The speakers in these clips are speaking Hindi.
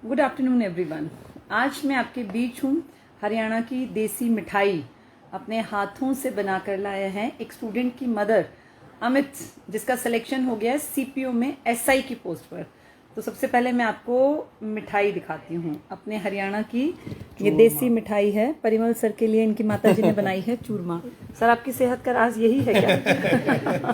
Good afternoon everyone. आज मैं आपके बीच हूँ। हरियाणा की देसी मिठाई अपने हाथों से बनाकर लाए हैं एक स्टूडेंट की मदर अमित, जिसका सिलेक्शन हो गया है सीपीओ में एसआई की पोस्ट पर। तो सबसे पहले मैं आपको मिठाई दिखाती हूँ अपने हरियाणा की। ये देसी मिठाई है, परिमल सर के लिए इनकी माता जी ने बनाई है चूरमा। सर, आपकी सेहत का राज यही है क्या?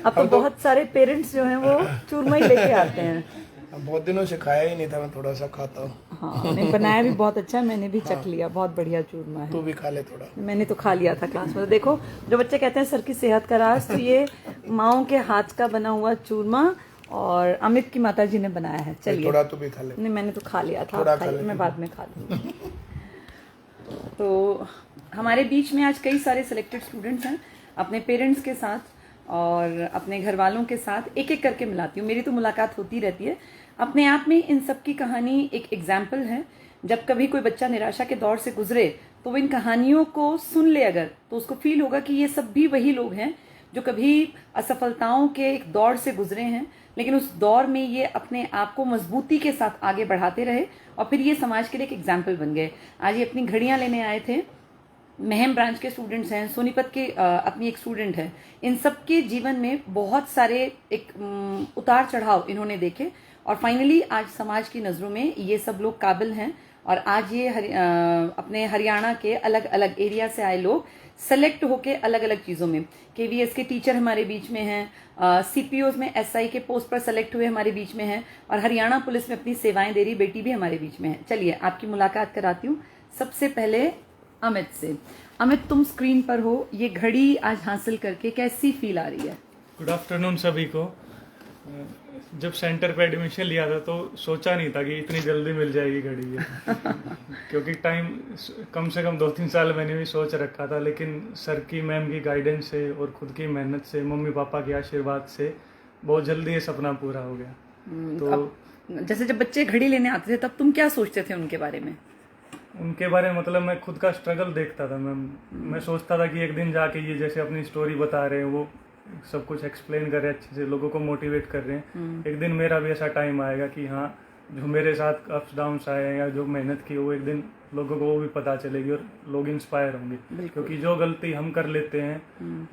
अब तो बहुत सारे पेरेंट्स जो हैं वो चूरमा ही लेके आते हैं। बहुत दिनों से खाया ही नहीं था, मैं थोड़ा सा खाता हूँ। हाँ, नहीं, बनाया भी बहुत अच्छा है, मैंने भी चख लिया, बहुत बढ़िया चूरमा है। तू भी खा ले थोड़ा। मैंने तो खा लिया था क्लास में। देखो, जो बच्चे कहते हैं सर की सेहत का राज, तो ये माओ के हाथ का बना हुआ चूरमा और अमित की माता जी ने बनाया है। चलिए, थोड़ा तू भी खा ले। नहीं, मैंने तो खा लिया था, थोड़ा आप खा खाइए, ले। मैं बाद में खा लूँगी। तो हमारे बीच में आज कई सारे सिलेक्टेड स्टूडेंट्स हैं। अपने पेरेंट्स के साथ और अपने घर वालों के साथ एक एक करके मिलाती हूँ। मेरी तो मुलाकात होती रहती है। अपने आप में इन सब की कहानी एक एग्जाम्पल है। जब कभी कोई बच्चा निराशा के दौर से गुजरे तो वो इन कहानियों को सुन ले अगर, तो उसको फील होगा कि ये सब भी वही लोग हैं जो कभी असफलताओं के एक दौर से गुजरे हैं, लेकिन उस दौर में ये अपने आप को मजबूती के साथ आगे बढ़ाते रहे और फिर ये समाज के लिए एक एग्जाम्पल बन गए। आज ये अपनी घड़ियां लेने आए थे। महम ब्रांच के स्टूडेंट्स हैं, सोनीपत के अपनी एक स्टूडेंट है। इन सब के जीवन में बहुत सारे एक उतार चढ़ाव इन्होंने देखे और फाइनली आज समाज की नज़रों में ये सब लोग काबिल हैं। और आज ये अपने हरियाणा के अलग अलग एरिया से आए लोग सेलेक्ट होके अलग अलग चीज़ों में, केवीएस के टीचर हमारे बीच में हैं, सीपीओज में एसआई के पोस्ट पर सेलेक्ट हुए हमारे बीच में हैं और हरियाणा पुलिस में अपनी सेवाएं दे रही बेटी भी हमारे बीच में है। चलिए, आपकी मुलाकात कराती हूँ। सबसे पहले अमित से। अमित, तुम स्क्रीन पर हो, ये घड़ी आज हासिल करके कैसी फील आ रही है? गुड आफ्टरनून सभी को। जब सेंटर पे एडमिशन लिया था तो सोचा नहीं था कि इतनी जल्दी मिल जाएगी घड़ी ये। क्योंकि टाइम कम से कम 2-3 साल मैंने भी सोच रखा था, लेकिन सर की मैम की गाइडेंस से और खुद की मेहनत से, मम्मी पापा के आशीर्वाद से बहुत जल्दी ये सपना पूरा हो गया। तो जैसे जब बच्चे घड़ी लेने आते थे तब तुम क्या सोचते थे उनके बारे में? उनके बारे में मतलब मैं खुद का स्ट्रगल देखता था। मैं सोचता था कि एक दिन जाके ये जैसे अपनी स्टोरी बता रहे हैं, वो सब कुछ एक्सप्लेन कर रहे हैं अच्छे से, लोगों को मोटिवेट कर रहे हैं। एक दिन मेरा भी ऐसा टाइम आएगा कि हाँ, जो मेरे साथ अप्स डाउन्स आए हैं या जो मेहनत की, वो एक दिन लोगों को वो भी पता चलेगी और लोग इंस्पायर होंगे। क्योंकि जो गलती हम कर लेते हैं,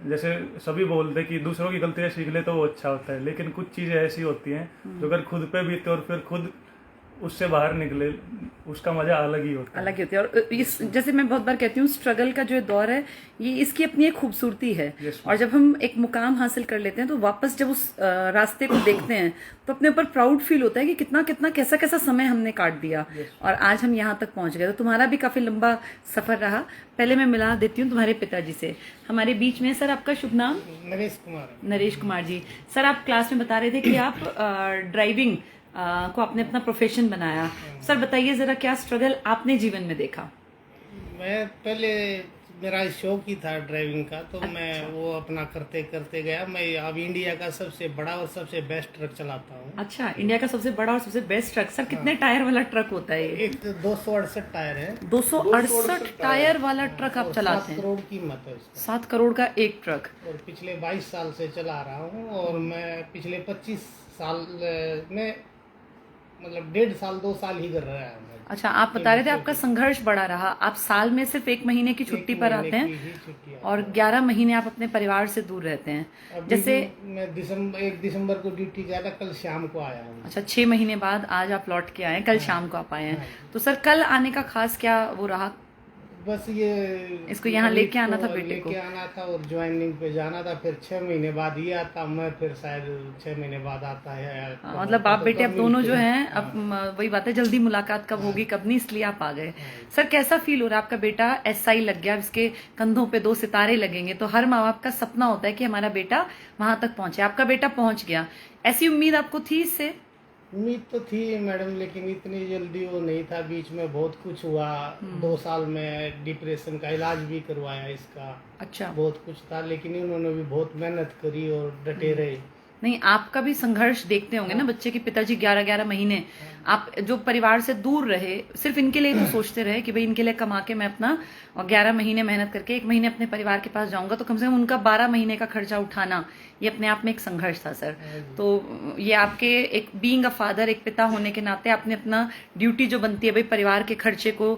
जैसे सभी बोलते हैं कि दूसरों की गलतियाँ सीख ले तो वो अच्छा होता है, लेकिन कुछ चीज़ें ऐसी होती हैं जो अगर खुद पे बीते और फिर खुद उससे बाहर निकले, उसका मजा अलग ही होता है। अलग ही होती है। और इस, जैसे मैं बहुत बार कहती हूँ, स्ट्रगल का जो दौर है ये इसकी अपनी एक खूबसूरती है। और जब हम एक मुकाम हासिल कर लेते हैं तो वापस जब उस रास्ते को देखते हैं तो अपने ऊपर प्राउड फील होता है कि कितना कितना कैसा कैसा समय हमने काट दिया और आज हम यहाँ तक पहुंच गए। तो तुम्हारा भी काफी लंबा सफर रहा। पहले मैं मिला देती हूँ तुम्हारे पिताजी से। हमारे बीच में सर, आपका शुभ नाम? नरेश कुमार। नरेश कुमार जी। सर, आप क्लास में बता रहे थे कि आप ड्राइविंग को आपने अपना प्रोफेशन बनाया। सर, बताइए जरा, क्या स्ट्रगल आपने जीवन में देखा? मैं पहले, मेरा शौक ही था ड्राइविंग का, तो मैं वो अपना करते करते गया। मैं अब इंडिया का सबसे बड़ा और सबसे बेस्ट ट्रक चलाता हूँ। अच्छा, इंडिया का सबसे बड़ा और सबसे बेस्ट ट्रक। सर, कितने टायर वाला ट्रक होता है ये? एक 268 टायर है। 268 टायर वाला ट्रक आप चलाते 7 हैं? करोड़ कीमत है उसका। 7 करोड़ का एक ट्रक। और पिछले 22 साल से चला रहा हूँ। और मैं पिछले 25 साल में मतलब 1.5 साल 2 साल ही कर रहा है। अच्छा, आप बता रहे थे आपका संघर्ष बड़ा रहा। आप साल में सिर्फ 1 महीने की छुट्टी पर आते हैं और 11 महीने आप अपने परिवार से दूर रहते हैं। जैसे मैं 1 दिसंबर को ड्यूटी गया था, कल शाम को आया हूँ। अच्छा, 6 महीने बाद आज आप लौट के आए, कल शाम को आप आए हैं। तो सर, कल आने का खास क्या वो रहा? बस ये इसको यहाँ लेके आना था, बेटे को लेके आना था और ज्वाइनिंग पे जाना था। फिर 6 महीने बाद ये आता, मैं फिर शायद 6 महीने बाद आता है। मतलब बाप बेटे अब दोनों जो हैं, अब वही बात है, जल्दी मुलाकात कब होगी कब नहीं, इसलिए आप आ गए। सर, कैसा फील हो रहा है? आपका बेटा एसआई लग गया, इसके कंधों पे 2 सितारे लगेंगे, तो हर माँ बाप का सपना होता है कि हमारा बेटा वहां तक पहुंचे। आपका बेटा पहुंच गया, ऐसी उम्मीद आपको थी इससे? उम्मीद तो थी मैडम, लेकिन इतनी जल्दी वो नहीं था। बीच में बहुत कुछ हुआ। 2 साल में डिप्रेशन का इलाज भी करवाया इसका। अच्छा, बहुत कुछ था, लेकिन उन्होंने भी बहुत मेहनत करी और डटे रहे। नहीं, आपका भी संघर्ष देखते होंगे ना बच्चे के पिताजी 11-11 महीने आप जो परिवार से दूर रहे, सिर्फ इनके लिए तो सोचते रहे कि भाई इनके लिए कमा के मैं अपना और 11 महीने मेहनत करके 1 महीने अपने परिवार के पास जाऊंगा, तो कम से कम उनका 12 महीने का खर्चा उठाना ये अपने आप में एक संघर्ष था सर। तो ये आपके एक बीइंग अ फादर, एक पिता होने के नाते आपने अपना ड्यूटी जो बनती है भाई परिवार के खर्चे को,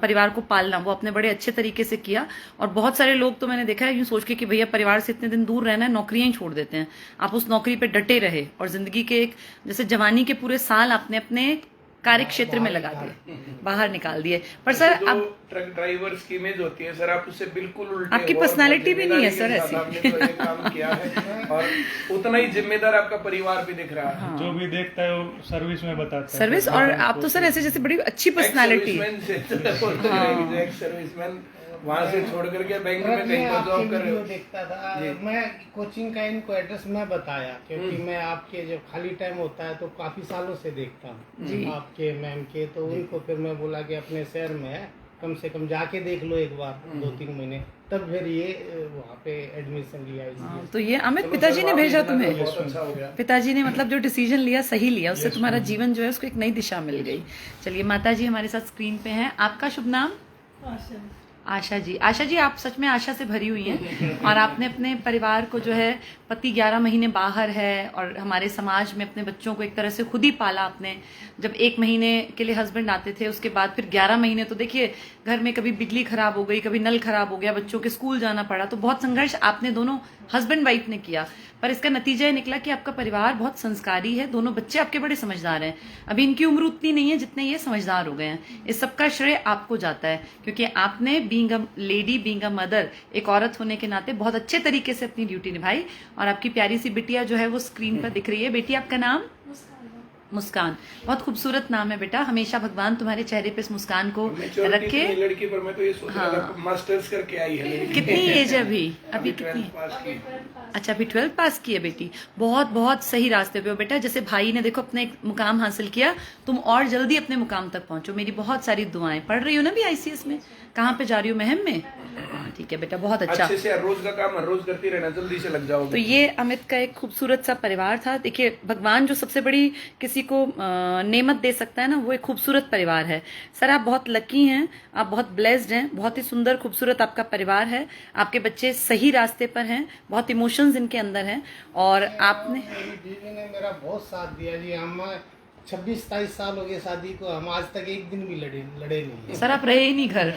परिवार को पालना, वो आपने बड़े अच्छे तरीके से किया। और बहुत सारे लोग तो मैंने देखा है यूं सोच के कि भैया परिवार से इतने दिन दूर रहना है, नौकरियां ही छोड़ देते हैं। आप उस नौकरी पे डटे रहे और जिंदगी के एक जैसे जवानी के पूरे साल आपने अपने कार्य क्षेत्र में लगा दिए, बाहर निकाल दिए। पर सर जो अब ट्रक ड्राइवर्स की इमेज होती है सर, आप उससे बिल्कुल उल्टे आपकी हो और पर्सनालिटी भी नहीं है जिम्मेदारी सर के साथ ऐसी। आपने तो ये काम किया है और उतना ही जिम्मेदार आपका परिवार भी दिख रहा है। जो भी देखता है वो सर्विस में बताता है। सर्विस, और आप तो सर ऐसे जैसे बड़ी अच्छी पर्सनालिटी है। एक्स सर्विसमैन वहाँ से छोड़ करके बैंक में कहीं पर जॉब कर रहे वीडियो हो। देखता था, मैं कोचिंग का इनको एड्रेस मैं बताया क्योंकि मैं आपके जब खाली टाइम होता है तो काफी सालों से देखता हूँ आपके मैम के, तो उनको फिर मैं बोला कि अपने शहर में है, कम से कम जाके देख लो एक बार 2-3 महीने, तब फिर ये वहाँ पे एडमिशन लिया इसलिए। तो ये अमित पिताजी ने भेजा तुम्हें, बहुत अच्छा हो गया। पिताजी ने मतलब जो डिसीजन लिया सही लिया, उससे तुम्हारा जीवन जो है उसको एक नई दिशा मिल गई। चलिए माता जी हमारे साथ स्क्रीन पे हैं, आपका शुभ नाम? आशा जी। आशा जी आप सच में आशा से भरी हुई हैं और आपने अपने परिवार को जो है, पति 11 महीने बाहर है और हमारे समाज में अपने बच्चों को एक तरह से खुद ही पाला आपने। जब 1 महीने के लिए हस्बैंड आते थे, उसके बाद फिर 11 महीने तो देखिए घर में कभी बिजली खराब हो गई, कभी नल खराब हो गया, बच्चों के स्कूल जाना पड़ा, तो बहुत संघर्ष आपने दोनों हस्बैंड वाइफ ने किया। पर इसका नतीजा ये निकला कि आपका परिवार बहुत संस्कारी है, दोनों बच्चे आपके बड़े समझदार हैं। अभी इनकी उम्र उतनी नहीं है जितने ये समझदार हो गए हैं। इस सबका श्रेय आपको जाता है क्योंकि आपने being a lady, being a mother, एक औरत होने के नाते बहुत अच्छे तरीके से अपनी ड्यूटी निभाई। और आपकी प्यारी सी बिटिया जो है वो स्क्रीन पर दिख रही है। बेटी आपका नाम? मुस्कान। बहुत खूबसूरत नाम है बेटा, हमेशा भगवान तुम्हारे चेहरे पे इस मुस्कान को Maturity रखे। इतनी लड़की पर मैं तो ये सोच रहा था मास्टर्स करके आई है लड़की। कितनी एज है अभी? अभी कितनी? 12th पास की। अच्छा अभी 12 पास की है बेटी। बहुत बहुत सही रास्ते पे हो बेटा। जैसे भाई ने देखो अपना एक मुकाम हासिल किया, तुम और जल्दी अपने मुकाम तक पहुंचो। मेरी बहुत सारी दुआएं। पढ़ रही हो ना भी ICS में? कहाँ पे जा रही हो? महम में? हाँ ठीक है बेटा, बहुत अच्छा। अच्छे से हर रोज का काम हर रोज करती रहना, जल्दी से लग जाओगे। तो ये अमित का एक खूबसूरत सा परिवार था। देखिए भगवान जो सबसे बड़ी किसी को नेमत दे सकता है ना, वो एक खूबसूरत परिवार है। सर आप बहुत लकी हैं, आप बहुत ब्लेस्ड हैं, बहुत ही सुंदर खूबसूरत आपका परिवार है। आपके बच्चे सही रास्ते पर हैं, बहुत इमोशंस इनके अंदर हैं और आपने मेरी बीवी ने मेरा बहुत साथ दिया जी। हम 26-27 साल हो गए शादी को, हम आज तक एक दिन भी लड़े नहीं। सर आप रहे ही नहीं घर।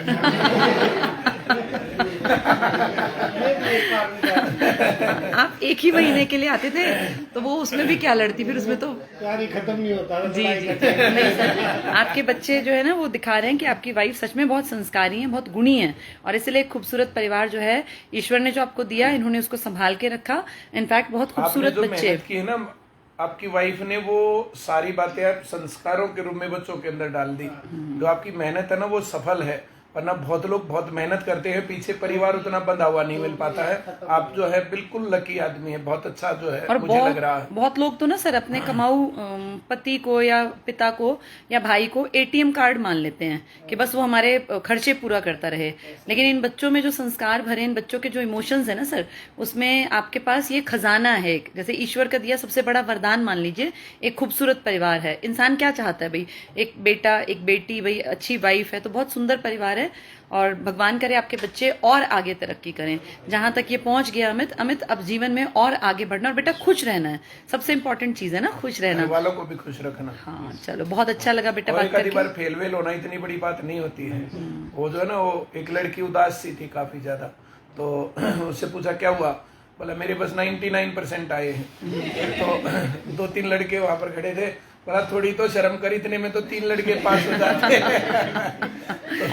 आप एक ही महीने के लिए आते थे तो वो उसमें भी क्या लड़ती, फिर उसमें तो प्यार ही खत्म नहीं होता था। जी जी नहीं सर, आपके बच्चे जो है ना वो दिखा रहे हैं कि आपकी वाइफ सच में बहुत संस्कारी हैं, बहुत गुणी हैं और इसलिए एक खूबसूरत परिवार जो है ईश्वर ने जो आपको दिया, इन्होंने उसको संभाल के रखा। इनफैक्ट बहुत खूबसूरत आपने जो बच्चे। मेहनत की है ना, आपकी वाइफ ने वो सारी बातें आप संस्कारों के रूप में बच्चों के अंदर डाल दी। जो आपकी मेहनत है ना वो सफल है, वरना बहुत लोग बहुत मेहनत करते हैं, पीछे परिवार उतना बंधा हुआ नहीं मिल पाता है। आप जो है बिल्कुल लकी आदमी है, बहुत अच्छा जो है और मुझे लग रहा है। बहुत लोग तो ना सर अपने कमाऊ पति को या पिता को या भाई को ATM कार्ड मान लेते हैं कि बस वो हमारे खर्चे पूरा करता रहे। लेकिन इन बच्चों में जो संस्कार भरे, इन बच्चों के जो इमोशंस है ना सर, उसमें आपके पास ये खजाना है। जैसे ईश्वर का दिया सबसे बड़ा वरदान मान लीजिए, एक खूबसूरत परिवार है। इंसान क्या चाहता है भाई? एक बेटा, एक बेटी, भाई अच्छी वाइफ है, तो बहुत सुंदर परिवार है। और भगवान करे आपके बच्चे और आगे तरक्की करें। जहां तक ये पहुंच गया अमित अब जीवन में और आगे बढ़ना। और बेटा खुश रहना है, सबसे इंपॉर्टेंट चीज है ना, खुश रहना। घर वालों को भी खुश रखना। हाँ चलो, बहुत अच्छा लगा बेटा और बात एक आधी करके। बार फेल वेल होना इतनी बड़ी बात नहीं होती है। वो जो है ना, वो एक लड़की उदास सी थी काफी ज्यादा, तो उससे पूछा क्या हुआ, बोला मेरे बस 99% आए हैं। तो 2-3 लड़के वहां पर खड़े थे, बोला थोड़ी तो शर्म कर, इतने में तो 3 लड़के पास हो जाते हैं।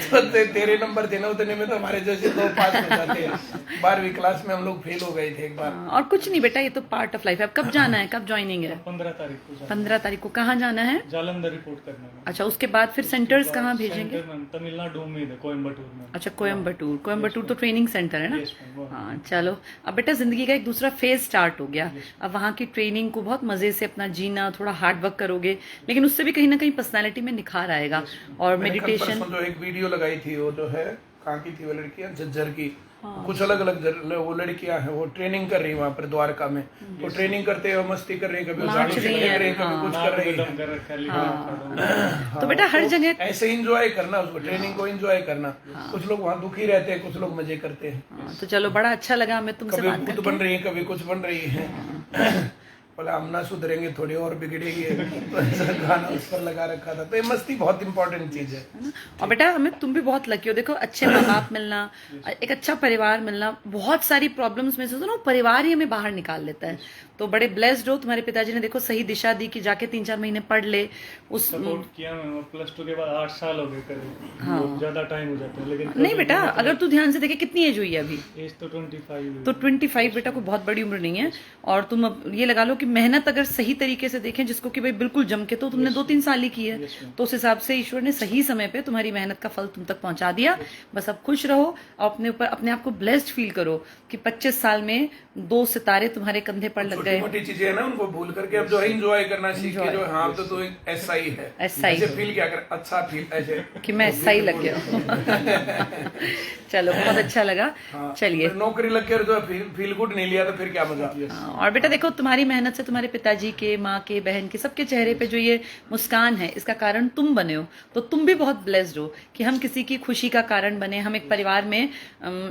तो तेरे नंबर थे ना, उतने में तो हमारे जैसे 2 पास हो जाते हैं। 12वीं क्लास में हम लोग फेल हो गए थे एक बार। और कुछ नहीं बेटा, ये तो पार्ट ऑफ लाइफ है। अब कब जाना है, कब ज्वाइनिंग है? 15 तारीख को 15 तारीख को। कहाँ जाना है? जालंधर रिपोर्ट करने में। अच्छा, उसके बाद फिर सेंटर्स कहाँ भेजेंगे? सेंटर में तमिलनाडु में है, कोयम्बटूर में। अच्छा कोयम्बटूर तो ट्रेनिंग सेंटर है ना? Yes, ma'am, वो। हाँ चलो, अब बेटा जिंदगी का एक दूसरा फेज स्टार्ट हो गया। अब वहाँ की ट्रेनिंग को बहुत मजे से अपना जीना, थोड़ा हार्ड वर्क करोगे, लेकिन उससे भी कहीं ना कहीं पर्सनालिटी में निखार आएगा। और मैंने कल मेडिटेशन। परसों जो एक वीडियो लगाई थी, वो जो है कहाँ की थी वो लड़कियां, झज्जर की, कुछ अलग अलग वो लड़कियां हैं, वो ट्रेनिंग कर रही है वहाँ पर द्वारका में। तो ट्रेनिंग करते हुए मस्ती कर रही है, कभी झाड़ू से फेंक रही है, कभी कुछ कर रही है। तो बेटा हर जगह ऐसे एंजॉय करना उसको, ट्रेनिंग को एंजॉय करना। कुछ लोग वहाँ दुखी रहते हैं, कुछ लोग मजे करते हैं। तो चलो बड़ा अच्छा लगा हमें तुमसे कभी बात खुद बन रही है, कभी कुछ बन रही है। बोला हम ना सुधरेंगे थोड़ी और बिगड़ेगी, तो ऐसा गाना उस पर लगा रखा था। तो ये मस्ती बहुत इंपॉर्टेंट चीज है ना। और बेटा हमें तुम भी बहुत लकी हो, देखो अच्छे माँ बाप मिलना, एक अच्छा परिवार मिलना, बहुत सारी प्रॉब्लम्स में से ना परिवार ही हमें बाहर निकाल लेता है। तो बड़े ब्लेस्ड हो, तुम्हारे पिताजी ने देखो सही दिशा दी कि जाके 3-4 महीने पढ़ ले। उस सपोर्ट किया मैं, +2 के बाद 8 साल हो गए करीब, बहुत ज्यादा टाइम हो जाता है। लेकिन नहीं बेटा, अगर तू ध्यान से देखे कितनी एज हुई है अभी? एज तो 25 तो 25 बेटा कोई बहुत बड़ी उम्र नहीं है। और तुम अब ये लगा लो कि मेहनत अगर सही तरीके से देखें, जिसको कि भाई बिल्कुल जम के, तो तुमने 2-3 साल ही की है। तो उस हिसाब से ईश्वर ने सही समय पे तुम्हारी मेहनत का फल तुम तक पहुंचा दिया। बस अब खुश रहो और अपने ऊपर अपने आप को ब्लेस्ड फील करो कि 25 साल में 2 सितारे तुम्हारे कंधे पर लग गए। मोटी चीजें है ना, उनको भूल करके अब जो है एंजॉय करना सीख के, जो हाँ तो ऐसा ही है, ऐसा ही ऐसे फील क्या कर, अच्छा फील ऐसे कि मैं ऐसा ही लग गया चलो बहुत अच्छा लगा। चलिए नौकरी लग के जो फील गुड नहीं लिया तो फिर क्या मजा। और बेटा देखो तुम्हारी मेहनत से तुम्हारे पिताजी के, माँ के, बहन के, सबके चेहरे पे जो ये मुस्कान है, इसका कारण तुम बने हो। तो तुम भी बहुत ब्लेस्ड हो कि हम किसी की खुशी का कारण बने, हम एक परिवार में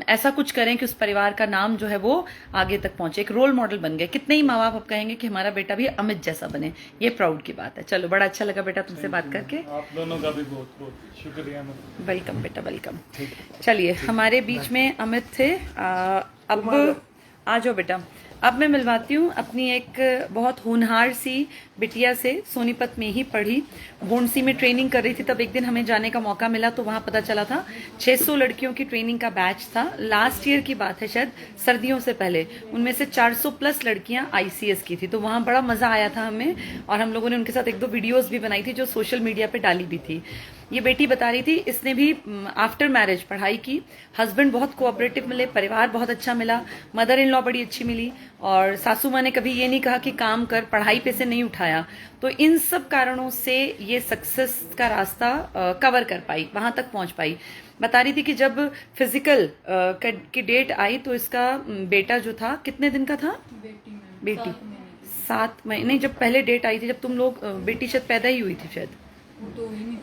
ऐसा कुछ करें कि उस परिवार का नाम जो है वो आगे तक पहुंचे, एक रोल मॉडल बन गए। कितने ही माँ बाप अब कहेंगे कि हमारा बेटा भी अमित जैसा बने, ये प्राउड की बात है। चलो बड़ा अच्छा लगा बेटा तुमसे बात करके। आप दोनों का भी बहुत बहुत शुक्रिया। वेलकम बेटा, वेलकम। चलिए हमारे बीच में अमित थे। अब आ जाओ बेटा। अब मैं मिलवाती हूँ अपनी एक बहुत होनहार सी बिटिया से, सोनीपत में ही पढ़ी, भोंडसी में ट्रेनिंग कर रही थी। तब एक दिन हमें जाने का मौका मिला तो वहाँ पता चला था 600 लड़कियों की ट्रेनिंग का बैच था। लास्ट ईयर की बात है, शायद सर्दियों से पहले। उनमें से 400 प्लस लड़कियाँ ICS की थी। तो वहाँ बड़ा मजा आया था हमें, और हम लोगों ने उनके साथ 1-2 वीडियोस भी बनाई थी जो सोशल मीडिया पे डाली भी थी। ये बेटी बता रही थी इसने भी आफ्टर मैरिज पढ़ाई की, हस्बैंड बहुत कोऑपरेटिव मिले, परिवार बहुत अच्छा मिला, मदर इन लॉ बड़ी अच्छी मिली, और सासू माँ ने कभी ये नहीं कहा कि काम कर, पढ़ाई पे से नहीं उठाया। तो इन सब कारणों से ये सक्सेस का रास्ता कवर कर पाई, वहां तक पहुंच पाई। बता रही थी कि जब फिजिकल की डेट आई तो इसका बेटा जो था, कितने दिन का था? बेटी 7 महीने। जब पहले डेट आई थी, जब तुम लोग, बेटी शायद पैदा ही हुई थी शायद,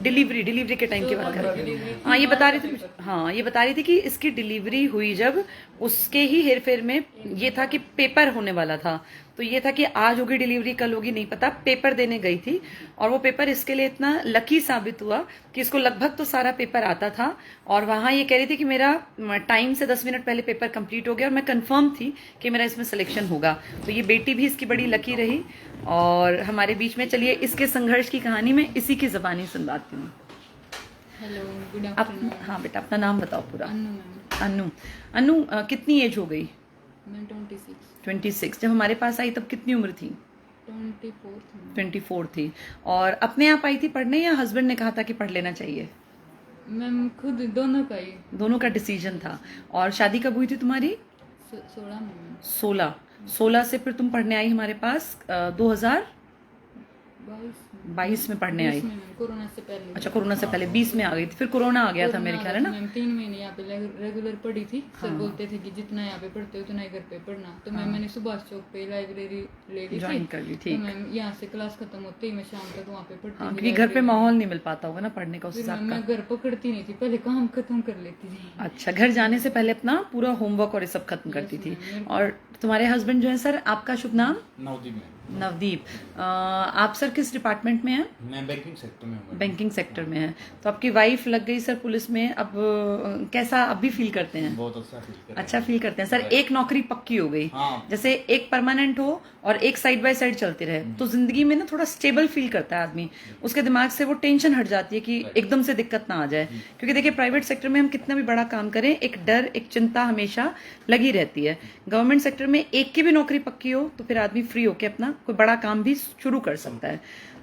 डिलीवरी के टाइम की बात कर रही थी। हाँ ये बता रही थी, हाँ ये बता रही थी कि इसकी डिलीवरी हुई जब, उसके ही हेरफेर में ये था कि पेपर होने वाला था। तो ये था कि आज होगी डिलीवरी, कल होगी नहीं पता। पेपर देने गई थी, और वो पेपर इसके लिए इतना लकी साबित हुआ कि इसको लगभग तो सारा पेपर आता था। और वहां ये कह रही थी कि मेरा टाइम से 10 मिनट पहले पेपर कंप्लीट हो गया, और मैं कंफर्म थी कि मेरा इसमें सिलेक्शन होगा। तो ये बेटी भी इसकी बड़ी लकी रही और हमारे बीच में। चलिए इसके संघर्ष की कहानी में इसी की जबानी सुनवाती हूँ। Hello, good afternoon. हाँ बेटा अपना नाम बताओ पूरा। अन्नू मैम। अनु, कितनी एज हो गई? मैं 26। 26। जब हमारे पास आई तब कितनी उम्र थी? 24 थी। और अपने आप आई थी पढ़ने या हस्बैंड ने कहा था कि पढ़ लेना चाहिए? मैम खुद दोनों का ही। दोनों का डिसीजन था। और शादी कब हुई थी तुम्हारी? 16 में मैम। 16 से फिर तुम पढ़ने आई हमारे पास 2022 में पढ़ने आई। कोरोना से पहले। अच्छा कोरोना से पहले 20 में आ गई थी, फिर कोरोना आ गया था मेरे ख्याल है ना। मैम 3 महीने यहाँ पे रेगुलर पढ़ी थी। सर बोलते थे कि जितना यहाँ पे पढ़ते हो उतना ही घर पे पढ़ना। तो मैंने सुभाष चौक पे लाइब्रेरी ले ली, ज्वाइन कर ली। ठीक। तो मैम यहाँ से क्लास खत्म होते ही मैं शाम तक वहाँ पे पढ़ती थी। क्योंकि घर पे माहौल नहीं मिल पाता होगा ना पढ़ने का उस हिसाब का। मैं घर पकड़ती नहीं थी, पहले काम खत्म कर लेती थी। अच्छा, घर जाने से पहले अपना पूरा होमवर्क और ये सब खत्म करती थी। और तुम्हारे हस्बैंड जो है, सर आपका शुभ नाम? नवदीप। आप सर किस डिपार्टमेंट में हैं? मैं बैंकिंग सेक्टर में हूँ। बैंकिंग सेक्टर में है। तो आपकी वाइफ लग गई सर पुलिस में, अब कैसा अब भी फील करते हैं? बहुत अच्छा फील करते हैं। अच्छा फील करते हैं सर। एक नौकरी पक्की हो गई, हाँ। जैसे एक परमानेंट हो और एक साइड बाय साइड चलते रहे, तो जिंदगी में ना थोड़ा स्टेबल फील करता है आदमी। उसके दिमाग से वो टेंशन हट जाती है कि एकदम से दिक्कत ना आ जाए। क्योंकि देखिए प्राइवेट सेक्टर में हम कितना भी बड़ा काम करें, एक डर, एक चिंता हमेशा लगी रहती है। गवर्नमेंट सेक्टर में एक की भी नौकरी पक्की हो तो फिर आदमी फ्री होके अपना कोई बड़ा काम भी शुरू कर सकता है।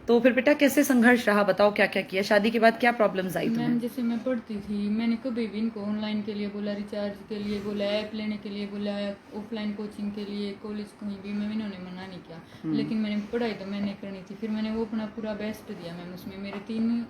तो फिर बेटा कैसे संघर्ष रहा, बताओ क्या क्या किया? शादी के बाद क्या प्रॉब्लम्स आई तुम्हें? मैम जैसे मैं पढ़ती थी, मैंने कभी भी इनको ऑनलाइन के लिए बोला, रिचार्ज के लिए बोला, ऐप लेने के लिए बोला, ऑफलाइन कोचिंग के लिए, कॉलेज कहीं भी, मैम इन्होंने मना नहीं किया। लेकिन मैंने पढ़ाई तो मैंने करनी थी। फिर मैंने वो अपना पूरा बेस्ट दिया मैम। उसमें मेरे 3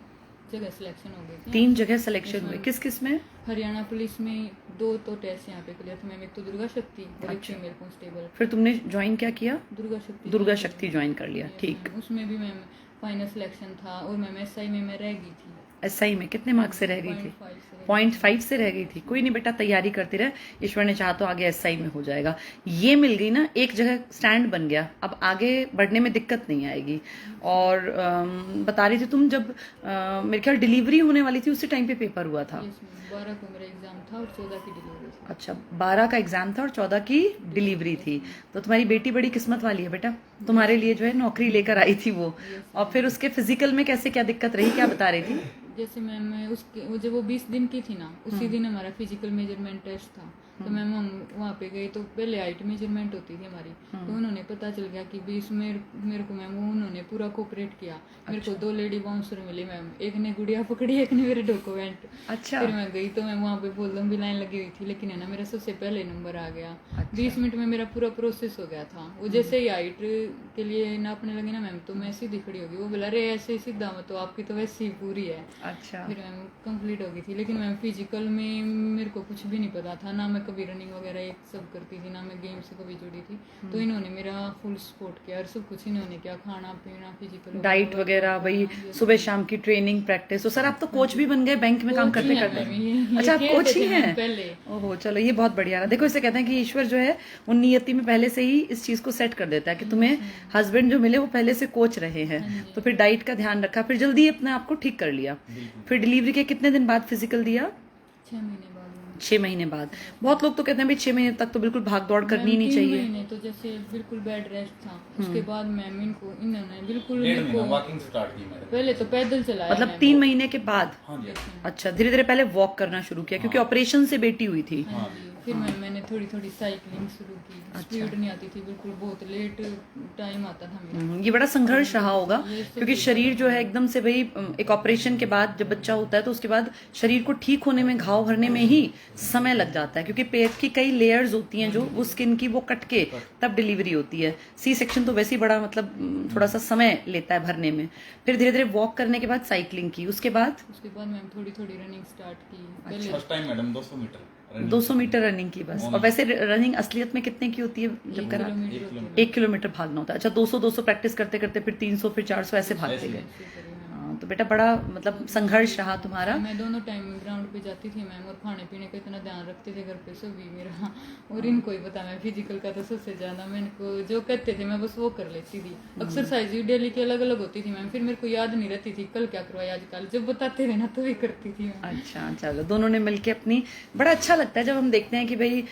जगह सिलेक्शन हो गई थी। 3 जगह सिलेक्शन हुए, किस किस में? हरियाणा पुलिस में 2 तो टेस्ट यहाँ पे क्लियर थे मैम, एक तो दुर्गा शक्ति और एक अच्छा। Female constable. फिर तुमने ज्वाइन क्या किया? दुर्गा शक्ति ज्वाइन कर लिया, Yes, ठीक। मैम। उसमें भी मैम फाइनल सिलेक्शन था और मैम एसआई में मैं रह गई थी। एसआई में कितने मार्क्स से रह गई थी? 0.5 से रह 0.5 से रह गई थी। कोई नहीं बेटा, तैयारी करती रहे, ईश्वर ने चाहा तो आगे एसआई में हो जाएगा। ये मिल गई ना, एक जगह स्टैंड बन गया, अब आगे बढ़ने में दिक्कत नहीं आएगी। और बता रही थी तुम जब मेरे ख्याल डिलीवरी होने वाली थी उसी टाइम पे पेपर हुआ था। Yes, ma'am. 12 को मेरा एग्जाम था और 14 की डिलीवरी थी। अच्छा, 12 का एग्जाम था और 14 की डिलीवरी थी। तो तुम्हारी बेटी बड़ी किस्मत वाली है बेटा, तुम्हारे लिए जो है नौकरी लेकर आई थी वो। और फिर उसके फिजिकल में कैसे क्या दिक्कत रही, क्या बता रही थी? जैसे मैम मैं उसके वो जब वो 20 दिन की थी ना, उसी दिन हमारा फिजिकल मेजरमेंट टेस्ट था। तो मैम हम वहाँ पे गए तो पहले हाइट मेजरमेंट होती थी हमारी, तो उन्होंने पता चल गया कि 20 मेरे को मैम उन्होंने पूरा कोऑपरेट किया। मेरे को 2 लेडी बाउंसर मिली मैम, एक ने गुड़िया पकड़ी, एक ने मेरे डॉक्यूमेंट। अच्छा। फिर मैं गई तो मैम वहाँ पे बहुत लंबी लाइन लगी हुई थी, लेकिन है ना मेरा सबसे पहले नंबर आ गया। 20 मिनट में मेरा पूरा प्रोसेस हो गया था। वो जैसे ही हाइट के लिए नापने लगे ना मैम, तो मैं सीधी खड़ी हो गई। वो बोला अरे ऐसे सीधा मत, तो आपकी तो वैसे ही पूरी है। अच्छा। फिर मैम कंप्लीट हो गई थी। लेकिन मैम फिजिकल में मेरे को कुछ भी नहीं पता था, ना मैं कभी रनिंग वगैरह एक सब करती थी, ना मैं गेम से कभी जुड़ी थी। तो इन्होंने मेरा फुल सपोर्ट किया और सब कुछ इन्होंने किया, खाना पीना, फिजिकल डाइट वगैरह, वही सुबह शाम की ट्रेनिंग, प्रैक्टिस। तो सर आप तो कोच भी बन गए बैंक में काम करते करते। अच्छा, आप कोच ही हैं? पहले। ओहो, चलो ये बहुत बढ़िया रहा। देखो, इसे कहते हैं कि ईश्वर जो है वो नियति में पहले से ही इस चीज को सेट कर देता है कि तुम्हें हस्बैंड जो मिले वो पहले से कोच रहे हैं। तो फिर डाइट का ध्यान रखा, फिर जल्दी अपने आप को ठीक कर लिया। फिर डिलीवरी के कितने दिन बाद फिजिकल दिया? 6 महीने बाद मैम। 6 महीने बाद। बहुत लोग तो कहते हैं भाई 6 महीने तक तो बिल्कुल भाग दौड़ करनी ही नहीं 3 चाहिए। महीने तो जैसे बिल्कुल बेड रेस्ट था। उसके बाद मैम इन्होंने बिल्कुल 1.5 मेरे महीना को वॉकिंग स्टार्ट की मैंने। पहले तो पैदल चलाया मतलब मैम। 3 महीने के बाद? हाँ जी। अच्छा, धीरे धीरे पहले वॉक करना शुरू किया क्योंकि ऑपरेशन से बेटी हुई थी। हाँ जी। फिर मैंने थोड़ी थोड़ी साइकिलिंग शुरू की। स्पीड नहीं आती थी बिल्कुल, बहुत लेट टाइम आता था मेरा। ये बड़ा संघर्ष रहा होगा क्योंकि शरीर जो है एकदम से वही एक ऑपरेशन के बाद जब बच्चा होता है तो उसके बाद शरीर को ठीक होने में, घाव भरने में ही समय लग जाता है क्योंकि पेट की कई लेयर्स होती हैं जो वो स्किन की वो कट के तब डिलीवरी होती है। सी सेक्शन तो वैसे ही बड़ा मतलब थोड़ा सा समय लेता है भरने में। फिर धीरे धीरे वॉक करने के बाद साइकिलिंग की, उसके बाद मैम थोड़ी थोड़ी रनिंग स्टार्ट की। पहले first time madam 200 meter running. 200 meter running की बस। और वैसे रनिंग असलियत में कितने की होती है जब करा? 1 किलोमीटर भागना होता है। अच्छा, 200 प्रैक्टिस करते करते फिर 300 फिर 400 ऐसे भागते गए। हाँ, तो बेटा बड़ा मतलब संघर्ष रहा तुम्हारा। मैं दोनों टाइम ग्राउंड पे जाती थी मैम, और खाने पीने का इतना ध्यान रखते थे घर पे सभी मेरा। और इनको ही पता, मैं फिजिकल का तो सबसे ज्यादा, मैं इनको जो कहते थे मैं बस वो कर लेती थी। एक्सरसाइज भी डेली की अलग अलग होती थी मैम, फिर मेरे को याद नहीं रहती थी कल क्या करवाया आजकल, जब बताते थे ना तो भी करती थी मैं। अच्छा, चलो दोनों ने मिलके अपनी, बड़ा अच्छा लगता है जब हम देखते हैं कि भाई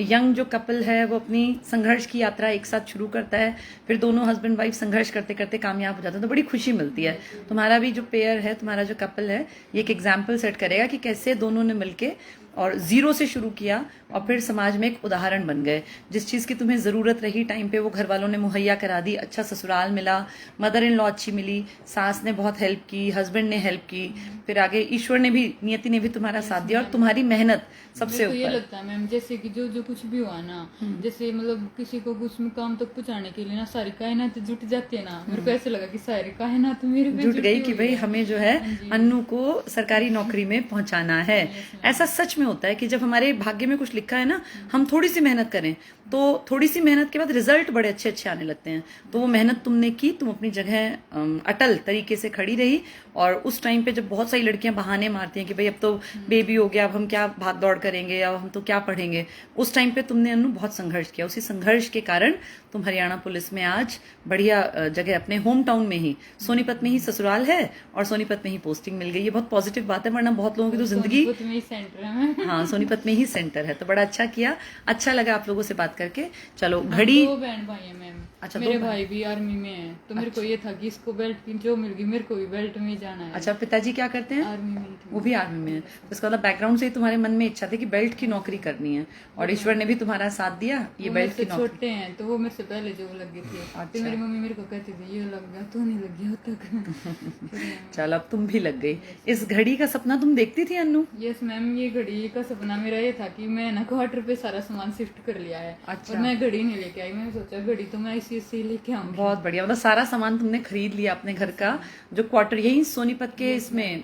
यंग जो कपल है वो अपनी संघर्ष की यात्रा एक साथ शुरू करता है, फिर दोनों हस्बैंड वाइफ संघर्ष करते करते कामयाब हो जाते हैं, तो बड़ी खुशी मिलती है। तुम्हारा भी जो पेयर है, तुम्हारा जो कपल है, ये एक एग्जाम्पल सेट करेगा कि कैसे दोनों ने मिलके और जीरो से शुरू किया और फिर समाज में एक उदाहरण बन गए। जिस चीज़ की तुम्हें ज़रूरत रही टाइम पे वो घर वालों ने मुहैया करा दी। अच्छा ससुराल मिला, मदर इन लॉ अच्छी मिली, सास ने बहुत हेल्प की, हस्बैंड ने हेल्प की, फिर आगे ईश्वर ने भी, नियति ने भी तुम्हारा साथ दिया और तुम्हारी मेहनत सबसे मेरे को ये ऊपर। लगता है मैम, जैसे कि जो कुछ भी हुआ ना, जैसे मतलब किसी को कुछ मुकाम तक पहुंचाने के लिए ना सारी कायनात जुट जाती है ना, मेरे को ऐसे लगा कि सारी कायनात मेरे पे जुट जुटी गई कि हुई भाई है। हमें जो है अन्नू को सरकारी नौकरी में पहुंचाना है। ऐसा सच में होता है कि जब हमारे भाग्य में कुछ लिखा है ना, हम थोड़ी सी मेहनत करें तो थोड़ी सी मेहनत के बाद रिजल्ट बड़े अच्छे अच्छे आने लगते हैं। तो वो मेहनत तुमने की, तुम अपनी जगह अटल तरीके से खड़ी रही। और उस टाइम पे जब बहुत सारी लड़कियां बहाने मारती हैं कि भाई अब तो बेबी हो गया, अब हम क्या भाग दौड़ करेंगे, अब हम तो क्या पढ़ेंगे, उस टाइम पे तुमने अन्नू बहुत संघर्ष किया। उसी संघर्ष के कारण तुम हरियाणा पुलिस में आज बढ़िया जगह, अपने होम टाउन में ही, सोनीपत में ही ससुराल है और सोनीपत में ही पोस्टिंग मिल गई। ये बहुत पॉजिटिव बात है, वरना बहुत लोगों की तो जिंदगी, सोनीपत में ही सेंटर है मैम। हाँ सोनीपत में ही सेंटर है। तो बड़ा अच्छा किया, अच्छा लगा आप लोगों से बात करके। चलो घड़ी, 2 बहन भाई है मैम। अच्छा, मेरे 2 भाई भी आर्मी में है, तो मेरे को ये था कि इसको बेल्ट की जो मिल गई मेरे को भी बेल्ट में ही जाना है। अच्छा पिताजी क्या करते हैं? आर्मी में थे। वो भी आर्मी में है। तो इसका मतलब बैकग्राउंड से ही तुम्हारे मन में इच्छा थी कि बेल्ट की नौकरी करनी है और ईश्वर ने भी तुम्हारा साथ दिया ये वो बेल्ट मेरे की से नौकरी। छोटे हैं तो वो मेरे से पहले जो लग गए थे। अच्छा। फिर मेरी मम्मी मेरे को कहती थी ये लग गया, तो नहीं लग गया तक। चलो अब तुम भी लग गई। इस घड़ी का सपना तुम देखती थी अन्नू? यस मैम, ये घड़ी का सपना मेरा ये था कि मैं ना क्वार्टर पे सारा सामान शिफ्ट कर लिया है। अच्छा। और मैं घड़ी नहीं लेके आई। मैंने सोचा घड़ी तो मैं इसी ICSE लेके आऊंगी। बहुत बढ़िया, मतलब सारा सामान तुमने खरीद लिया अपने घर का, जो क्वार्टर यही सोनीपत के इसमें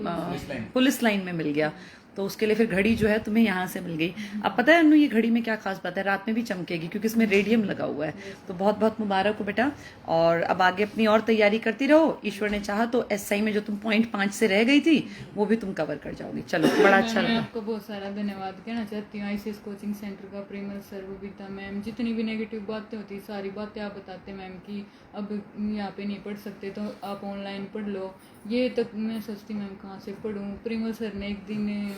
पुलिस लाइन में मिल गया, तो उसके लिए फिर घड़ी जो है तुम्हें यहाँ से मिल गई। अब पता है अनु ये घड़ी में क्या खास बात है, रात में भी चमकेगी क्योंकि इसमें रेडियम लगा हुआ है। तो बहुत बहुत मुबारक हो बेटा, और अब आगे अपनी और तैयारी करती रहो। ईश्वर ने चाहा तो SI में जो तुम पॉइंट 5 से रह गई थी वो भी तुम कवर कर जाओगी। चलो बड़ा अच्छा मैं लगा। आपको बहुत सारा धन्यवाद कहना चाहती हूँ ICS कोचिंग सेंटर का, प्रेमल सर, बबीता मैम, जितनी भी नेगेटिव बातें होती सारी बातें आप बताते मैम कि अब यहाँ पे नहीं पढ़ सकते तो आप ऑनलाइन पढ़ लो। ये तक मैं सोचती मैम कहाँ से पढ़ूँ। प्रेमल सर ने एक दिन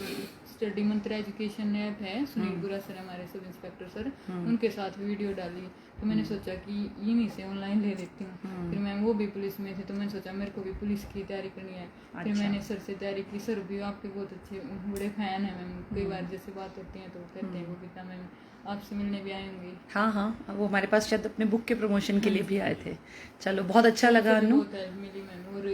स्टडी मंत्र एजुकेशन ऐप है, सुनील गुरा सर हमारे सब इंस्पेक्टर सर, उनके साथ वीडियो डाली, तो मैंने सोचा कि इन्हीं से ऑनलाइन ले लेती हूँ। फिर मैम वो भी पुलिस में थे तो मैंने सोचा मेरे को भी पुलिस की तैयारी करनी है। फिर मैंने सर से तैयारी की। सर भी आपके बहुत अच्छे बड़े फैन है मैम, कई बार जैसे बात होती है तो कहते हैं बबीता मैम आपसे मिलने भी आई होंगी। हाँ हाँ, वो हमारे पास शायद अपने बुक के प्रमोशन के लिए भी आए थे। चलो बहुत अच्छा लगा अनु। बहुत हेल्प मिली मैम, और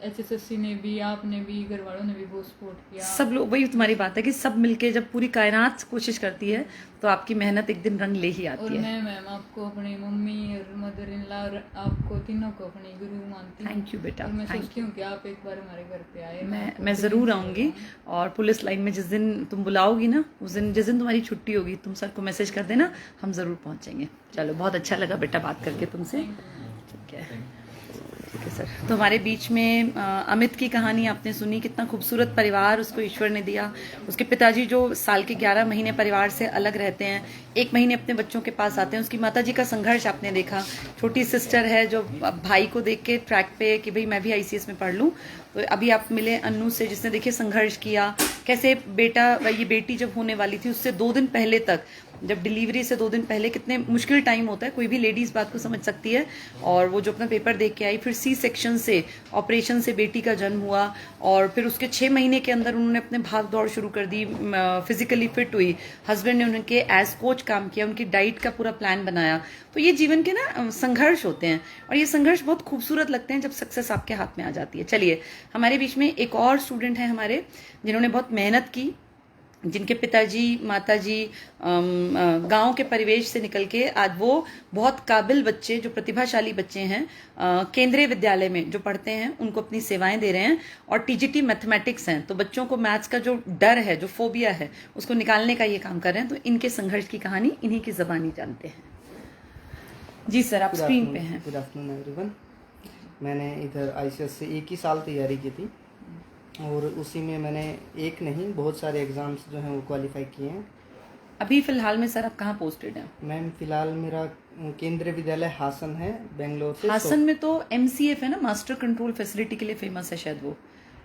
HSSC ने भी, आपने भी, घर वालों ने भी बहुत सपोर्ट किया। सब लोग, वही तुम्हारी बात है कि सब मिलके जब पूरी कायनात कोशिश करती है तो आपकी मेहनत एक दिन रंग ले ही और आती है। मैं मैम आपको अपनी मम्मी और मदर इन लॉ और आपको तीनों को अपनी गुरु मानती हूँ। थैंक यू बेटा, और मैं थैंक सोचती हूँ कि आप एक बार हमारे घर पे आए। मैं ज़रूर आऊँगी। और पुलिस लाइन में जिस दिन तुम बुलाओगी ना, उस दिन जिस दिन तुम्हारी छुट्टी होगी तुम सर को मैसेज कर देना, हम ज़रूर पहुँचेंगे। चलो बहुत अच्छा लगा बेटा बात करके तुमसे। ठीक है, ठीक है सर। तो हमारे बीच में अमित की कहानी आपने सुनी, कितना खूबसूरत परिवार उसको ईश्वर ने दिया। उसके पिताजी जो साल के 11 महीने परिवार से अलग रहते हैं, 1 महीने अपने बच्चों के पास आते हैं। उसकी माताजी का संघर्ष आपने देखा। छोटी सिस्टर है जो भाई को देख के ट्रैक पे कि भाई मैं भी ICS में पढ़ लूँ। तो अभी आप मिले अन्नू से, जिसने देखिए संघर्ष किया, कैसे बेटा ये बेटी जब होने वाली थी उससे 2 दिन पहले तक, जब डिलीवरी से 2 दिन पहले कितने मुश्किल टाइम होता है, कोई भी लेडी इस बात को समझ सकती है। और वो जो अपना पेपर देख के आई, फिर C सेक्शन से, ऑपरेशन से बेटी का जन्म हुआ, और फिर उसके 6 महीने के अंदर उन्होंने अपने भाग दौड़ शुरू कर दी, फिजिकली फिट हुई। हस्बैंड ने उनके एज कोच काम किया, उनकी डाइट का पूरा प्लान बनाया। तो ये जीवन के ना संघर्ष होते हैं, और ये संघर्ष बहुत खूबसूरत लगते हैं जब सक्सेस आपके हाथ में आ जाती है। चलिए, हमारे बीच में एक और स्टूडेंट है हमारे, जिन्होंने बहुत मेहनत की, जिनके पिताजी माताजी गांव के परिवेश से निकल के आज वो बहुत काबिल बच्चे, जो प्रतिभाशाली बच्चे हैं, केंद्रीय विद्यालय में जो पढ़ते हैं, उनको अपनी सेवाएं दे रहे हैं। और TGT मैथमेटिक्स हैं, तो बच्चों को मैथ्स का जो डर है, जो फोबिया है, उसको निकालने का ये काम कर रहे हैं। तो इनके संघर्ष की कहानी इन्हीं की ज़बानी जानते हैं। जी सर, आप स्क्रीन पे हैं। Good afternoon everyone. मैंने इधर ICS से 1 ही साल तैयारी की थी, और उसी में मैंने एक नहीं बहुत सारे एग्ज़ाम्स जो हैं वो क्वालिफाई किए हैं। अभी फिलहाल में सर आप कहाँ पोस्टेड हैं? मैम फ़िलहाल मेरा केंद्रीय विद्यालय हासन है, बेंगलोर से। हासन में तो MCF है ना, मास्टर कंट्रोल फैसिलिटी के लिए फेमस है शायद वो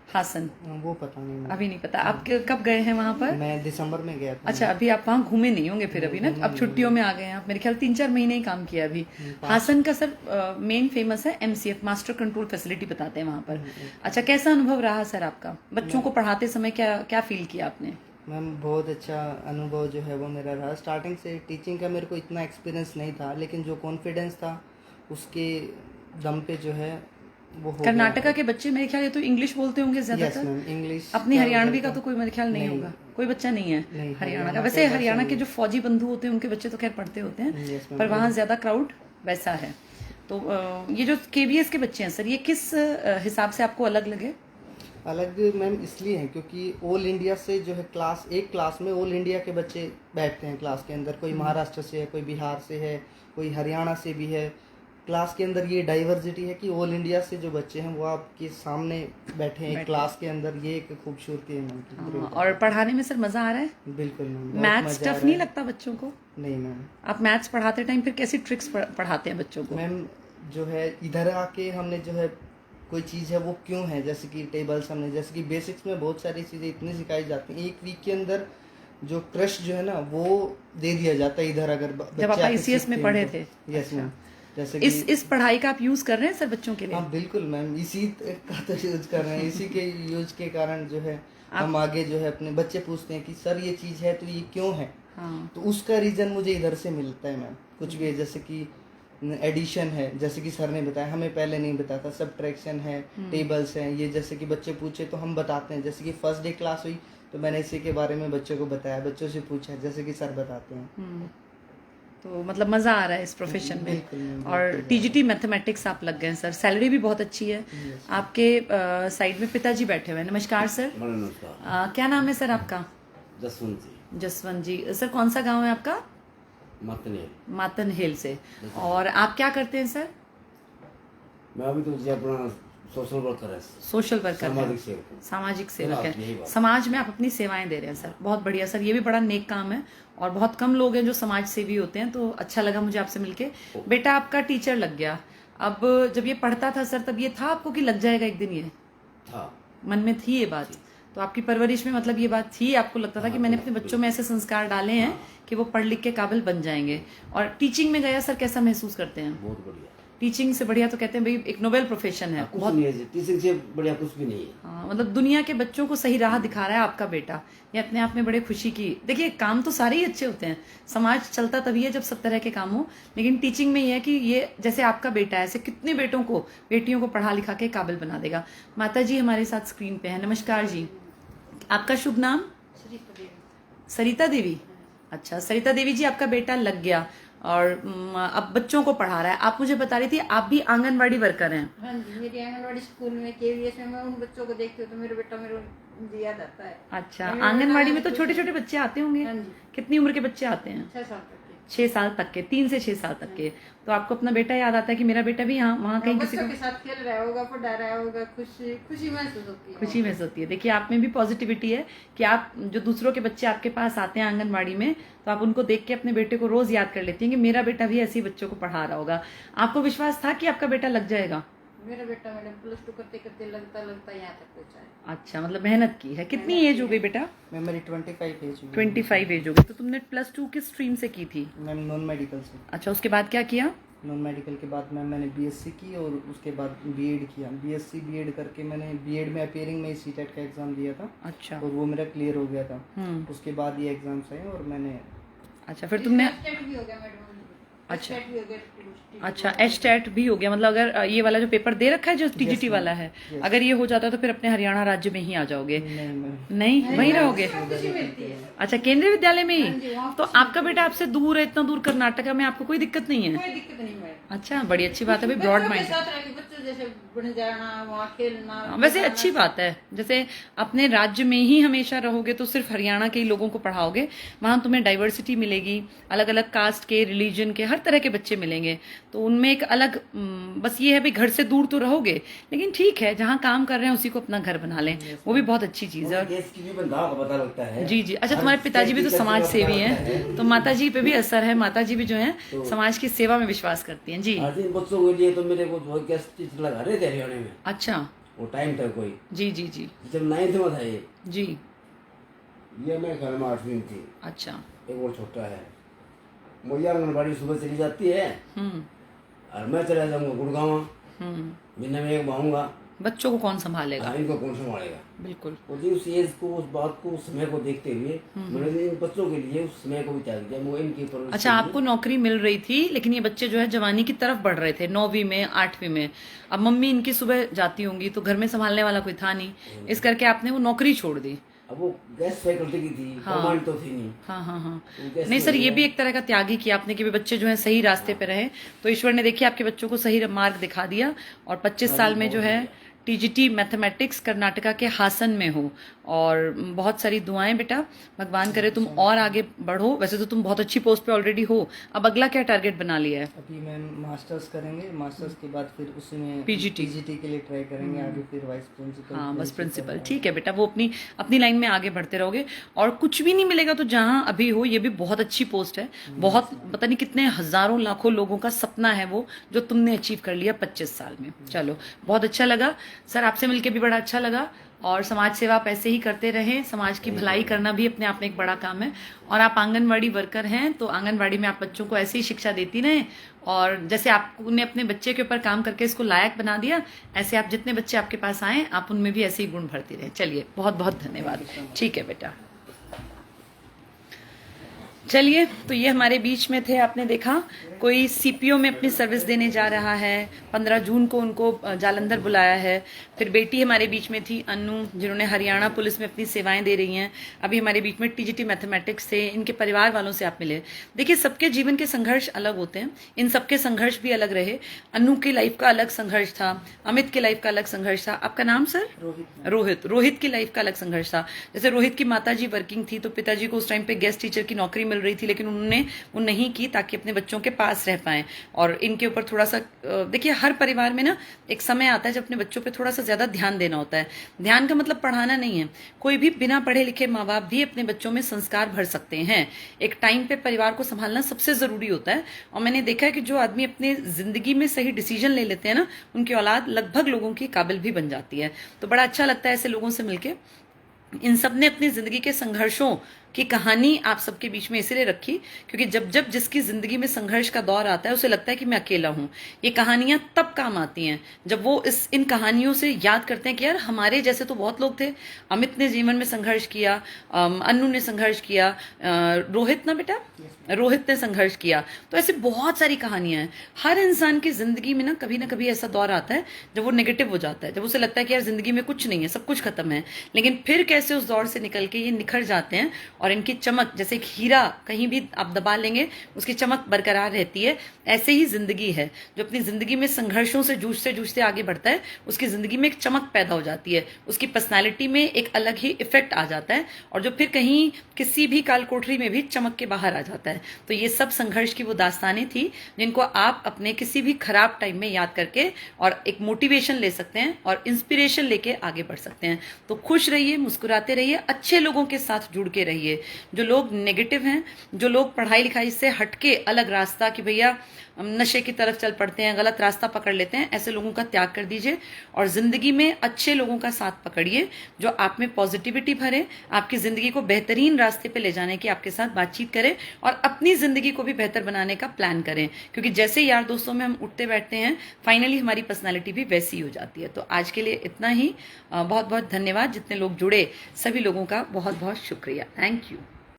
हासन। वो पता नहीं मैम। अभी नहीं पता। आप कब गए हैं वहाँ पर? मैं दिसंबर में गया था। अच्छा, अभी आप वहाँ घूमे नहीं होंगे फिर अभी ना, अब छुट्टियों में आ गए हैं आप। मेरे ख्याल 3-4 महीने ही काम किया अभी। हासन का सर मेन फेमस है MCF, मास्टर कंट्रोल फैसिलिटी बताते हैं वहाँ पर। अच्छा, कैसा अनुभव रहा सर आपका? बच्चों को पढ़ाते समय क्या फील किया आपने? मैम बहुत अच्छा अनुभव जो है वो मेरा रहा। स्टार्टिंग से टीचिंग का मेरे को इतना एक्सपीरियंस नहीं था, लेकिन जो कॉन्फिडेंस था उसके दम पे जो है वो हो कर्नाटका के बच्चे मेरे ख्याल ये तो इंग्लिश बोलते होंगे ज्यादातर। इंग्लिश। अपने हरियाणवी का तो कोई मेरे ख्याल नहीं होगा, कोई बच्चा नहीं है हरियाणा का। वैसे हरियाणा के जो फौजी बंधु होते हैं उनके बच्चे तो खैर पढ़ते होते हैं, पर वहाँ ज्यादा क्राउड वैसा है। तो ये जो KBS के बच्चे हैं सर, ये किस हिसाब से आपको अलग लगे? अलग मैम इसलिए है क्योंकि ऑल इंडिया से जो है एक क्लास में ऑल इंडिया के बच्चे बैठते हैं क्लास के अंदर। कोई महाराष्ट्र से है, कोई बिहार से है, कोई हरियाणा से भी है। क्लास के अंदर ये डाइवर्सिटी है कि ऑल इंडिया से जो बच्चे हैं वो आपके सामने बैठे हैं क्लास के अंदर। ये एक खूबसूरती है मैम। और पढ़ाने में सर मजा आ रहा है? बिल्कुल मैम। मैथ्स टफ नहीं लगता बच्चों को? नहीं मैम। आप मैथ्स पढ़ाते टाइम फिर कैसी ट्रिक्स पढ़ाते हैं बच्चों को? मैम जो है इधर आके हमने जो है कोई चीज़ है वो क्यों है, जैसे कि टेबल्स हमने, जैसे कि बेसिक्स में बहुत सारी चीज़ें इतनी सिखाई जाती हैं। 1 वीक के अंदर जो क्रश जो है ना वो दे दिया जाता है इधर। अगर जब आप ICS में पढ़े थे? Yes ma'am. जैसे इस पढ़ाई का आप यूज कर रहे हैं सर बच्चों के लिए? हाँ बिल्कुल मैम, इसी का तो यूज कर रहे हैं। इसी के यूज के कारण जो है हम आगे जो है अपने बच्चे पूछते हैं कि सर ये चीज़ है तो ये क्यों है। हाँ। तो उसका रीज़न मुझे इधर से मिलता है मैम। कुछ भी है, जैसे कि एडिशन है, जैसे कि सर ने बताया, हमें पहले नहीं बताता। सब्ट्रैक्शन है, टेबल्स हैं, ये जैसे कि बच्चे पूछे तो हम बताते हैं। जैसे कि फर्स्ट डे क्लास हुई तो मैंने इसी के बारे में बच्चों को बताया, बच्चों से पूछा, जैसे कि सर बताते हैं। तो मतलब मज़ा आ रहा है इस प्रोफेशन में। बिल्कुल, और टीजीटी मैथमेटिक्स आप लग गए हैं सर, सैलरी भी बहुत अच्छी है। आपके साइड में पिताजी बैठे हुए हैं। नमस्कार सर। नमस्कार। क्या नाम है सर आपका? जसवंत जी, जसवंत जी। सर कौन सा गांव है आपका? मतने। मातन हिल से। और आप क्या करते हैं सर? मैं अभी तो जी अपना सोशल वर्कर है, सोशल वर्कर सामाजिक है, सेवक हूँ। सामाजिक सेवक यही है। बात। समाज में आप अपनी सेवाएं दे रहे हैं सर, बहुत बढ़िया सर। ये भी बड़ा नेक काम है और बहुत कम लोग हैं जो समाज सेवी होते हैं, तो अच्छा लगा मुझे आपसे मिलके। बेटा आपका टीचर लग गया, अब जब ये पढ़ता था सर तब ये था आपको कि लग जाएगा एक दिन, ये था मन में थी ये बात? तो आपकी परवरिश में मतलब ये बात थी, आपको लगता था कि मैंने अपने बच्चों में ऐसे संस्कार डाले हैं कि वो पढ़ लिख के काबिल बन जाएंगे। और टीचिंग में गया सर, कैसा महसूस करते हैं? बहुत बढ़िया। टीचिंग से बढ़िया तो कहते हैं भाई एक नोबेल प्रोफेशन है। कुछ नहीं है जी, टीचिंग से बढ़िया कुछ भी नहीं है। हाँ, मतलब दुनिया के बच्चों को सही राह दिखा रहा है आपका बेटा, ये अपने आप में बड़े खुशी की। देखिए काम तो सारे ही अच्छे होते हैं, समाज चलता तभी है जब सब तरह के काम हो, लेकिन टीचिंग में ये है कि ये जैसे आपका बेटा है, ऐसे कितने बेटों को, बेटियों को पढ़ा लिखा के काबिल बना देगा। माता जी हमारे साथ स्क्रीन पे है। नमस्कार जी, आपका शुभ नाम? सरिता देवी। अच्छा सरिता देवी जी, आपका बेटा लग गया और अब बच्चों को पढ़ा रहा है। आप मुझे बता रही थी आप भी आंगनवाड़ी वर्कर हैं। हाँ जी, मेरी आंगनवाड़ी स्कूल में केवीएस में मैं उन बच्चों को देखती हूँ तो मेरा बेटा मेरे को याद आता है। अच्छा, आंगनवाड़ी में तो छोटे छोटे बच्चे आते होंगे? हाँ जी। कितनी उम्र के बच्चे आते हैं? 6 साल तक के। 6 साल तक के, 3 से 6 साल तक के। तो आपको अपना बेटा याद आता है कि मेरा बेटा भी यहाँ वहाँ कहीं किसी बच्चों को के साथ खेल रहा होगा, पढ़ा रहा होगा, खुशी महसूस होती है। खुशी महसूस होती है। देखिए आप में भी पॉजिटिविटी है कि आप जो दूसरों के बच्चे आपके पास आते हैं आंगनबाड़ी में, तो आप उनको देख के अपने बेटे को रोज याद कर लेती हैं कि मेरा बेटा भी ऐसे ही बच्चों को पढ़ा रहा होगा। आपको विश्वास था कि आपका बेटा लग जाएगा? मेरा बेटा मैडम +2 करते करते लगता यहाँ तक पहुंचा है। अच्छा, मतलब मेहनत की है। कितनी एज हो गई बेटा? मैम मेरी 25 एज हुई। 25 एज हो गई। तो तुमने +2 किस स्ट्रीम से की थी? मैम नॉन मेडिकल से। अच्छा, उसके बाद क्या किया? नॉन मेडिकल के बाद मैम मैंने बीएससी की और उसके बाद बीएड किया। बीएससी बीएड करके मैंने बीएड में अपेयरिंग में सीटेट का एग्जाम दिया था अच्छा। और वो मेरा क्लियर हो गया था। उसके बाद ये एग्जाम्स आए और मैंने। अच्छा, फिर तुमने स्टेट भी हो गया मैडम। अच्छा। स्टेट भी हो गया। अच्छा, एचटेट भी हो गया। मतलब अगर ये वाला जो पेपर दे रखा है जो टीजीटी वाला है, अगर ये हो जाता है तो फिर अपने हरियाणा राज्य में ही आ जाओगे? नहीं, वहीं रहोगे? खुशी मिलती है। अच्छा, केंद्रीय विद्यालय में हाँ जी, ही? वहाँ तो आपका बेटा आपसे दूर है, इतना दूर कर्नाटका में, आपको कोई दिक्कत नहीं है? कोई दिक्कत नहीं मैडम। अच्छा, बड़ी अच्छी बात है भाई, ब्रॉड बच्चों के माइंड। साथ रह के बच्चों जैसे बन जाना, वहाँ खेलना। वैसे अच्छी बात है, जैसे अपने राज्य में ही हमेशा रहोगे तो सिर्फ हरियाणा के ही लोगों को पढ़ाओगे, वहां तुम्हें डाइवर्सिटी मिलेगी, अलग अलग कास्ट के, रिलीजन के, हर तरह के बच्चे मिलेंगे, तो उनमें एक अलग बस ये है भाई घर से दूर तो रहोगे, लेकिन ठीक है जहाँ काम कर रहे हैं उसी को अपना घर बना लें, वो भी बहुत अच्छी चीज है। देश की भी बंधाओं का पता लगता है। जी जी। अच्छा, तुम्हारे पिताजी भी तो समाज सेवी हैं, तो माता जी पे भी असर है, माता जी भी जो है समाज की सेवा में विश्वास करती हैं। जी। आज इन बच्चों के लिए तो मेरे को जो गेस्ट टीचर लगा रहे थे हरियाणा में। अच्छा। वो टाइम था कोई, जी जी जी जब 9th में था ये जी। मैं ख्याल में 8वीं में थी। अच्छा। एक और छोटा है। मुझे आंगनबाड़ी सुबह चली जाती है और मैं चला जाऊंगा गुड़गांव। महीने में एक भाऊंगा। बच्चों को कौन संभालेगा? इनको कौन संभालेगा? बिल्कुल। और जी उस एज को, उस बात को, उस समय को देखते हुए मैंने इन बच्चों के लिए उस समय को भी त्याग दिया। वो इनकी परवरिश। अच्छा, आपको नौकरी मिल रही थी लेकिन ये बच्चे जो है जवानी की तरफ बढ़ रहे थे, 9वीं में, 8वीं में। अब मम्मी इनकी सुबह जाती होंगी तो घर में संभालने वाला कोई था नहीं, इस करके आपने वो नौकरी छोड़ दी। अब वो गेस्ट फैकल्टी की थी, परमानेंट तो थी नहीं। हाँ हाँ हाँ। वो गेस्ट नहीं सर, ये भी एक तरह का त्याग ही किया आपने कि भी बच्चे जो है सही रास्ते पे रहे, तो ईश्वर ने देखिए आपके बच्चों को सही मार्ग दिखा दिया और 25 साल में जो है टीजीटी मैथमेटिक्स कर्नाटका के हासन में हो। और बहुत सारी दुआएं बेटा, भगवान करे तुम और आगे बढ़ो। वैसे तो तुम बहुत अच्छी पोस्ट पे ऑलरेडी हो, अब अगला क्या टारगेट बना लिया है? अभी मैम मास्टर्स करेंगे, मास्टर्स के बाद फिर उसी में पीजीटी के लिए ट्राई करेंगे, आगे फिर वाइस प्रिंसिपल। हाँ, बस प्रिंसिपल। ठीक है बेटा, वो अपनी अपनी लाइन में आगे बढ़ते रहोगे और कुछ भी नहीं मिलेगा तो जहाँ अभी हो, ये भी बहुत अच्छी पोस्ट है, बहुत पता नहीं कितने हजारों लाखों लोगों का सपना है वो जो तुमने अचीव कर लिया 25 साल में। चलो, बहुत अच्छा लगा सर, आपसे मिलकर भी बड़ा अच्छा लगा। और समाज सेवा आप ऐसे ही करते रहें, समाज की भलाई करना भी अपने आप में एक बड़ा काम है। और आप आंगनवाड़ी वर्कर हैं तो आंगनवाड़ी में आप बच्चों को ऐसी ही शिक्षा देती रहें, और जैसे आपने अपने बच्चे के ऊपर काम करके इसको लायक बना दिया, ऐसे आप जितने बच्चे आपके पास आए आप उनमें भी ऐसे ही गुण भरती रहें। चलिए, बहुत बहुत धन्यवाद। ठीक है बेटा। चलिए, तो ये हमारे बीच में थे। आपने देखा कोई सीपीओ में अपनी सर्विस देने जा रहा है, 15 जून को उनको जालंधर बुलाया है। फिर बेटी हमारे बीच में थी अन्नू, जिन्होंने हरियाणा पुलिस में अपनी सेवाएं दे रही हैं। अभी हमारे बीच में टीजीटी मैथमेटिक्स थे। इनके परिवार वालों से आप मिले। देखिए, सबके जीवन के संघर्ष अलग होते हैं, इन सबके संघर्ष भी अलग रहे। अन्नू की लाइफ का अलग संघर्ष था, अमित की लाइफ का अलग संघर्ष था। आपका नाम सर? रोहित की लाइफ का अलग संघर्ष था। जैसे रोहित की माताजी वर्किंग थी, तो पिताजी को उस टाइम पे गेस्ट टीचर की नौकरी मिल रही थी, लेकिन उन्होंने वो नहीं की ताकि अपने बच्चों के पास रह पाएं। और इनके ऊपर थोड़ा सा देखिए, हर परिवार में ना एक समय आता है जब अपने बच्चों पे थोड़ा सा ज्यादा ध्यान देना होता है। ध्यान का मतलब पढ़ाना नहीं है। कोई भी बिना पढ़े लिखे माँ बाप भी अपने बच्चों में संस्कार भर सकते हैं। एक टाइम पे परिवार को संभालना सबसे जरूरी होता है। और मैंने देखा है कि जो आदमी अपने जिंदगी में सही डिसीजन ले लेते हैं ना, उनकी औलाद लगभग लोगों की काबिल भी बन जाती है। तो बड़ा अच्छा लगता है ऐसे लोगों से मिलके। इन सब ने अपनी जिंदगी के संघर्षों की कहानी आप सबके बीच में इसलिए रखी क्योंकि जब जब जिसकी जिंदगी में संघर्ष का दौर आता है, उसे लगता है कि मैं अकेला हूं। ये कहानियां तब काम आती हैं जब वो इन कहानियों से याद करते हैं कि यार, हमारे जैसे तो बहुत लोग थे। अमित ने जीवन में संघर्ष किया, अन्नू ने संघर्ष किया, रोहित ना बेटा, रोहित ने संघर्ष किया। तो ऐसे बहुत सारी कहानियां हैं। हर इंसान की जिंदगी में ना कभी ऐसा दौर आता है जब वो नेगेटिव हो जाता है, जब उसे लगता है कि यार जिंदगी में कुछ नहीं है, सब कुछ खत्म है। लेकिन फिर कैसे उस दौर से निकल के ये निखर जाते हैं और इनकी चमक, जैसे एक हीरा कहीं भी आप दबा लेंगे उसकी चमक बरकरार रहती है। ऐसे ही जिंदगी है। जो अपनी जिंदगी में संघर्षों से जूझते आगे बढ़ता है, उसकी जिंदगी में एक चमक पैदा हो जाती है, उसकी पर्सनालिटी में एक अलग ही इफेक्ट आ जाता है, और जो फिर कहीं किसी भी काल कोठरी में भी चमक के बाहर आ जाता है। तो ये सब संघर्ष की वो दास्तानें थी जिनको आप अपने किसी भी खराब टाइम में याद करके और एक मोटिवेशन ले सकते हैं और इंस्पिरेशन लेके आगे बढ़ सकते हैं। तो खुश रहिए, मुस्कुराते रहिए, अच्छे लोगों के साथ जुड़ के रहिए। जो लोग नेगेटिव हैं, जो लोग पढ़ाई लिखाई से हटके अलग रास्ता कि भैया नशे की तरफ चल पड़ते हैं, गलत रास्ता पकड़ लेते हैं, ऐसे लोगों का त्याग कर दीजिए और जिंदगी में अच्छे लोगों का साथ पकड़िए जो आप में पॉजिटिविटी भरे, आपकी जिंदगी को बेहतरीन रास्ते पे ले जाने की आपके साथ बातचीत करें और अपनी जिंदगी को भी बेहतर बनाने का प्लान करें। क्योंकि जैसे यार दोस्तों में हम उठते बैठते हैं, फाइनली हमारी पर्सनैलिटी भी वैसी हो जाती है। तो आज के लिए इतना ही। बहुत बहुत धन्यवाद। जितने लोग जुड़े सभी लोगों का बहुत बहुत शुक्रिया। Thank you.